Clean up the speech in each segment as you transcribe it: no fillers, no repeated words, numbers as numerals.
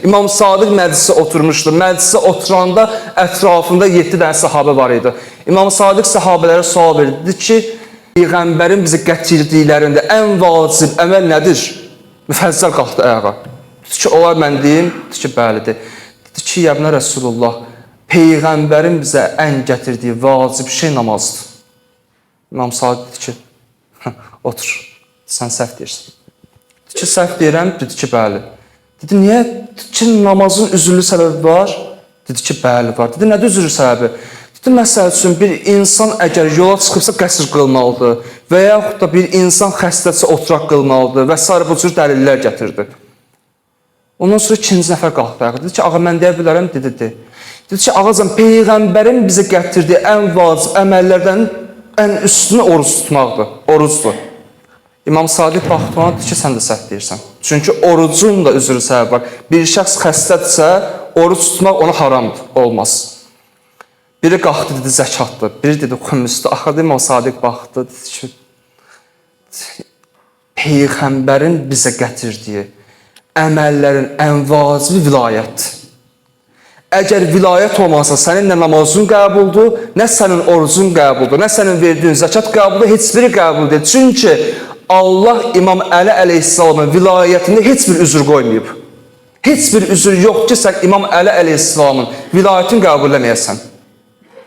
İmam Sadiq məclisə oturmuşdu. Məclisə oturanda ətrafında 7 dənə sahabə var idi. İmam Sadiq sahabələrə sual verdi. Dedi ki, Peyğəmbərin bizə gətirdiklərində ən vacib əməl nədir? Müfəzzəl qalxdı ayağa. Dedi ki, olar mən deyim? Dedi ki, bəlidir. Dedi ki, yəbnə Rəsulullah, Peyğəmbərin bizə ən gətirdiyi vacib şey namazdır. İmam Sadiq dedi ki, otur, sən səhv deyirsən. Dedi ki, səhv deyirəm, dedi ki, bəli. Dedi, niyə? Dedi ki, namazın üzürlü səbəbi var. Dedi ki, bəli var. Dedi, nədir üzürlü səbəbi? Dedi, məsəl üçün, bir insan əgər yola çıxıbsa qəsr qılmalıdır və yaxud da bir insan xəstəsə oturaq qılmalıdır və s. bu cür dəlillər gətirdi. Ondan sonra ikinci nəfər qalxdı ayağa. Dedi ki, ağa, mən deyə bilərəm? Dedi. Dedi ki, ağacan, Peyğəmbərin bizə gətirdiyi ən vacib əməllərdən ən üstünü oruç tutmaqdır. Orucdur. İmam Sadiq baxdı ona, dedi ki, sən də səhv deyirsən. Çünki orucun da üzrü səbəbi var. Bir şəxs xəstədirsə, oruc tutmaq ona haramdır, olmaz. Biri qalxdı, dedi, zəkatdır. Biri dedi, xümüsdür. Axırda İmam Sadiq baxdı, dedi ki, Peyğəmbərin bizə gətirdiyi əməllərin ən vacibi vilayətdir. Əgər vilayət olmasa, sənin nə namazın qəbuldur, nə sənin orucun qəbuldur, nə sənin verdiyin zəkat qəbuldur, heç biri qəbul deyil. Çünki Allah İmam Əli əleyhissalamın vilayətində heç bir üzr qoymayıb. Heç bir üzr yox ki, sən İmam Əli əleyhissalamın vilayətini qəbul eləməyəsən.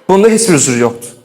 Bunda heç bir üzr yoxdur.